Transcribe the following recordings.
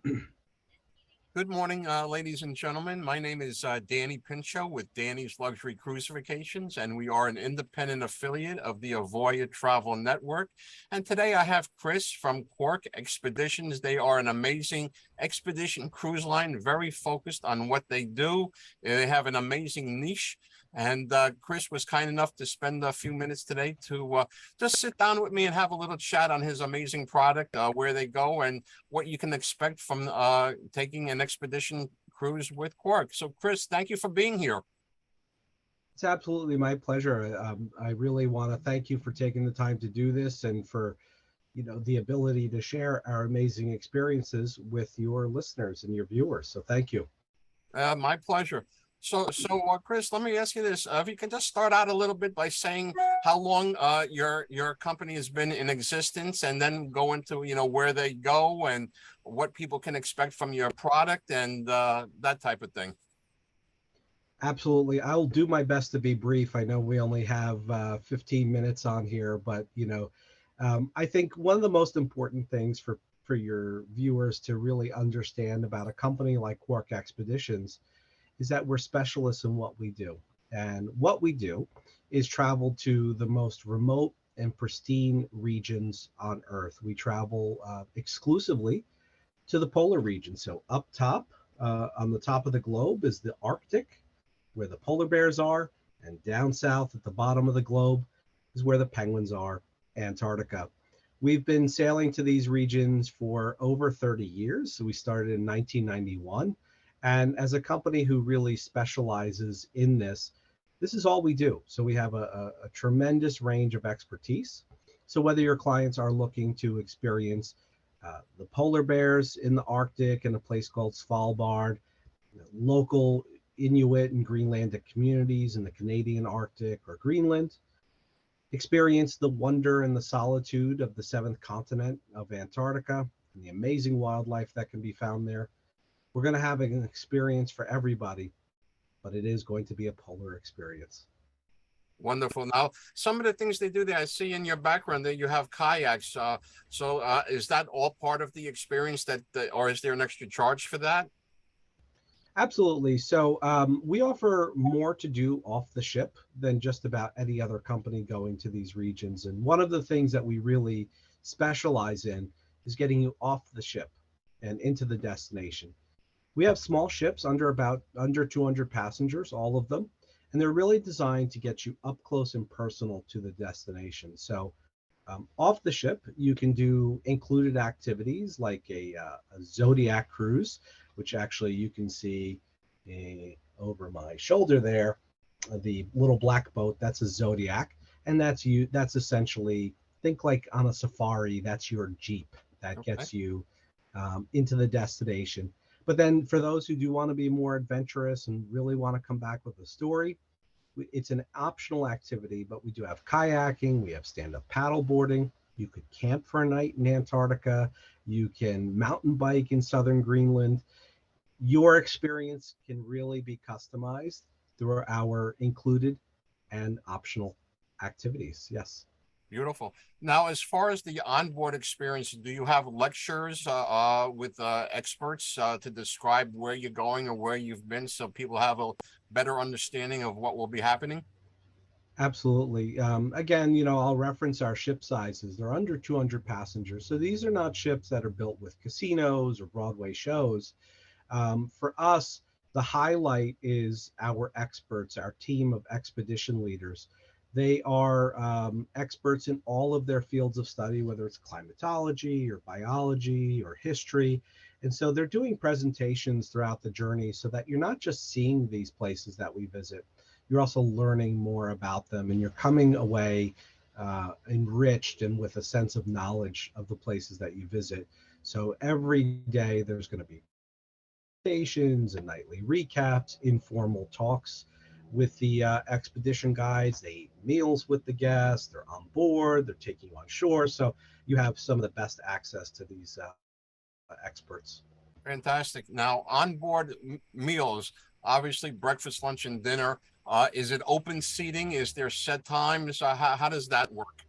Good morning, ladies and gentlemen. My name is Danny Pinchot with Danny's Luxury Cruise Vacations, and we are an independent affiliate of the Avoya Travel Network. And today I have Chris from Quark Expeditions. They are an amazing expedition cruise line, very focused on what they do. They have an amazing niche. And Chris was kind enough to spend a few minutes today to just sit down with me and have a little chat on his amazing product, where they go, and what you can expect from taking an expedition cruise with Quark. So, Chris, thank you for being here. It's absolutely my pleasure. I really want to thank you for taking the time to do this and for, the ability to share our amazing experiences with your listeners and your viewers. So thank you. My pleasure. So, Chris, let me ask you this: if you can just start out a little bit by saying how long your company has been in existence, and then go into where they go and what people can expect from your product and that type of thing. Absolutely. I'll do my best to be brief. I know we only have 15 minutes on here, but I think one of the most important things for your viewers to really understand about a company like Quark Expeditions is that we're specialists in what we do. And what we do is travel to the most remote and pristine regions on Earth. We travel exclusively to the polar region. So up top, on the top of the globe is the Arctic, where the polar bears are, and down south at the bottom of the globe is where the penguins are, Antarctica. We've been sailing to these regions for over 30 years. So we started in 1991. And as a company who really specializes in this is all we do. So we have a tremendous range of expertise. So whether your clients are looking to experience the polar bears in the Arctic in a place called Svalbard, local Inuit and Greenlandic communities in the Canadian Arctic or Greenland, experience the wonder and the solitude of the seventh continent of Antarctica and the amazing wildlife that can be found there. We're going to have an experience for everybody, but it is going to be a polar experience. Wonderful. Now, some of the things they do there, I see in your background that you have kayaks. So is that all part of the experience or is there an extra charge for that? Absolutely. So we offer more to do off the ship than just about any other company going to these regions. And one of the things that we really specialize in is getting you off the ship and into the destination. We have small ships under 200 passengers, all of them, and they're really designed to get you up close and personal to the destination. So off the ship, you can do included activities like a zodiac cruise, which actually you can see over my shoulder there, the little black boat, that's a zodiac. And that's essentially, think like on a safari, that's your Jeep that gets you into the destination. But then for those who do want to be more adventurous and really want to come back with a story, it's an optional activity, but we do have kayaking, we have stand-up paddle boarding. You could camp for a night in Antarctica. You can mountain bike in southern Greenland. Your experience can really be customized through our included and optional activities. Yes. Beautiful. Now, as far as the onboard experience, do you have lectures with experts to describe where you're going or where you've been so people have a better understanding of what will be happening? Absolutely. Again, I'll reference our ship sizes. They're under 200 passengers. So these are not ships that are built with casinos or Broadway shows. For us, the highlight is our experts, our team of expedition leaders. They are experts in all of their fields of study, whether it's climatology or biology or history. And so they're doing presentations throughout the journey so that you're not just seeing these places that we visit, you're also learning more about them, and you're coming away enriched and with a sense of knowledge of the places that you visit. So every day there's going to be presentations and nightly recaps, informal talks with the expedition guides. They eat meals with the guests. They're on board. They're taking you on shore. So you have some of the best access to these experts. Fantastic. Now, onboard meals, obviously breakfast, lunch, and dinner. Is it open seating? Is there set times? How does that work?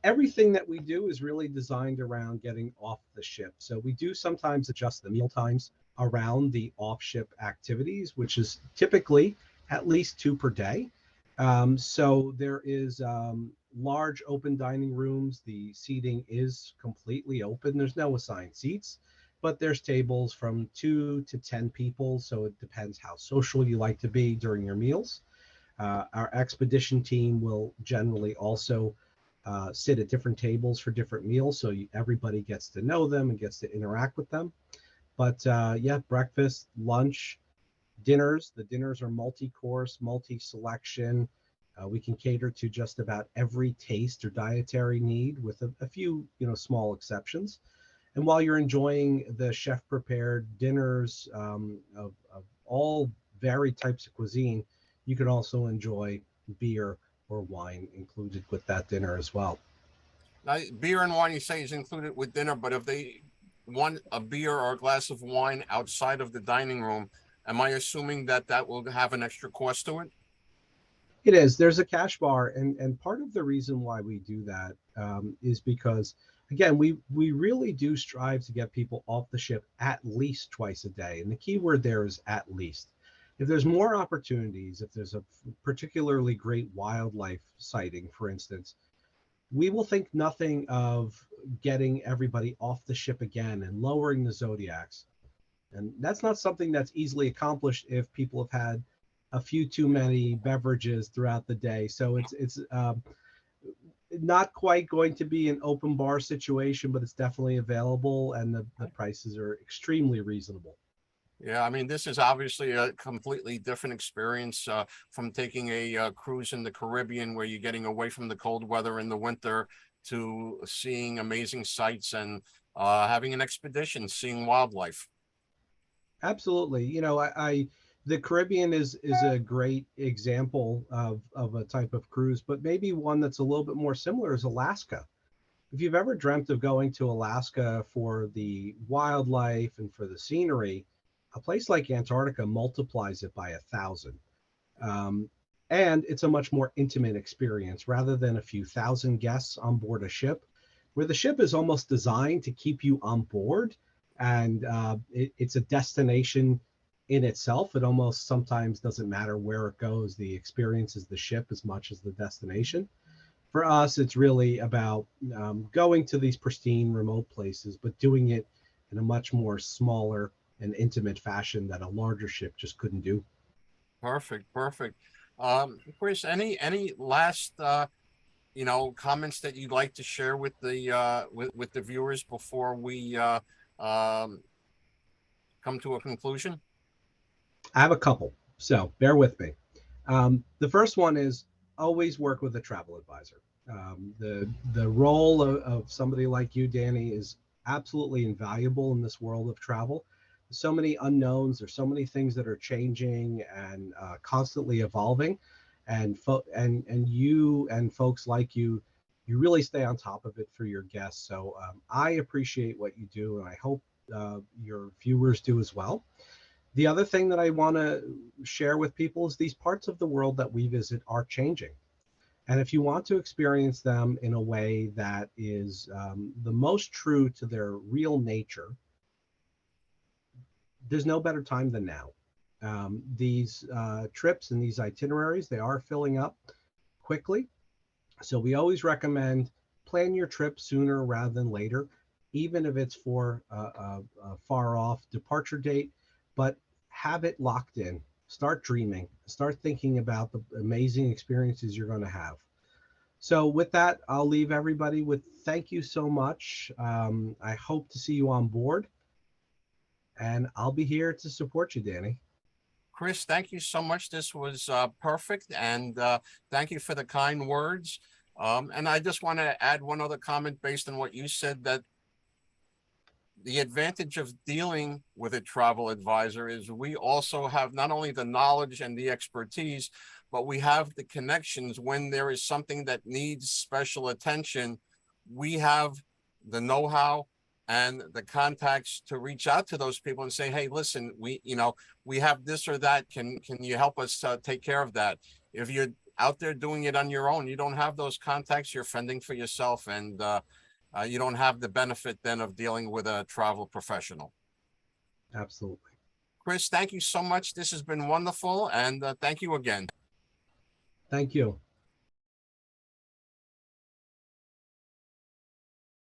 Everything that we do is really designed around getting off the ship. So we do sometimes adjust the meal times around the off-ship activities, which is typically at least two per day. So there is large open dining rooms. The seating is completely open. There's no assigned seats, but there's tables from 2 to 10 people. So it depends how social you like to be during your meals. Our expedition team will generally also sit at different tables for different meals, so everybody gets to know them and gets to interact with them. But yeah, breakfast, lunch, dinners. The dinners are multi-course, multi-selection. We can cater to just about every taste or dietary need, with a few, small exceptions. And while you're enjoying the chef-prepared dinners of all varied types of cuisine, you can also enjoy beer or wine included with that dinner as well. Now, beer and wine, you say, is included with dinner, but if they want a beer or a glass of wine outside of the dining room, am I assuming that that will have an extra cost to it? It is. There's a cash bar, and part of the reason why we do that is because, again, we really do strive to get people off the ship at least twice a day, and the key word there is at least. If there's more opportunities, if there's a particularly great wildlife sighting, for instance, we will think nothing of getting everybody off the ship again and lowering the zodiacs. And that's not something that's easily accomplished if people have had a few too many beverages throughout the day. So it's not quite going to be an open bar situation, but it's definitely available, and the prices are extremely reasonable. Yeah, I mean, this is obviously a completely different experience from taking a cruise in the Caribbean, where you're getting away from the cold weather in the winter, to seeing amazing sights and having an expedition, seeing wildlife. Absolutely. I the Caribbean is a great example of a type of cruise, but maybe one that's a little bit more similar is Alaska. If you've ever dreamt of going to Alaska for the wildlife and for the scenery, a place like Antarctica multiplies it by 1,000. Um, and it's a much more intimate experience rather than a few thousand guests on board a ship, where the ship is almost designed to keep you on board. And it's a destination in itself. It almost sometimes doesn't matter where it goes. The experience is the ship as much as the destination. For us, it's really about going to these pristine, remote places, but doing it in a much more smaller and intimate fashion that a larger ship just couldn't do. Perfect, perfect. Chris, any last comments that you'd like to share with the with the viewers before we um, come to a conclusion? I have a couple, so bear with me. The first one is always work with a travel advisor. The role of somebody like you, Danny, is absolutely invaluable in this world of travel. There's so many unknowns. There's so many things that are changing and constantly evolving, and you and folks like you really stay on top of it for your guests. So I appreciate what you do, and I hope your viewers do as well. The other thing that I want to share with people is these parts of the world that we visit are changing. And if you want to experience them in a way that is the most true to their real nature, there's no better time than now. These trips and these itineraries, they are filling up quickly. So we always recommend plan your trip sooner rather than later, even if it's for a far off departure date, but have it locked in. Start dreaming, start thinking about the amazing experiences you're going to have. So with that, I'll leave everybody with thank you so much. I hope to see you on board, and I'll be here to support you, Danny. Chris, thank you so much. This was perfect, and thank you for the kind words. And I just want to add one other comment based on what you said, that the advantage of dealing with a travel advisor is we also have not only the knowledge and the expertise, but we have the connections. When there is something that needs special attention, we have the know-how and the contacts to reach out to those people and say, hey, listen, we have this or that. Can you help us take care of that? If you're out there doing it on your own. You don't have those contacts. You're fending for yourself, and you don't have the benefit then of dealing with a travel professional. Absolutely. Chris, thank you so much. This has been wonderful, and thank you again. Thank you.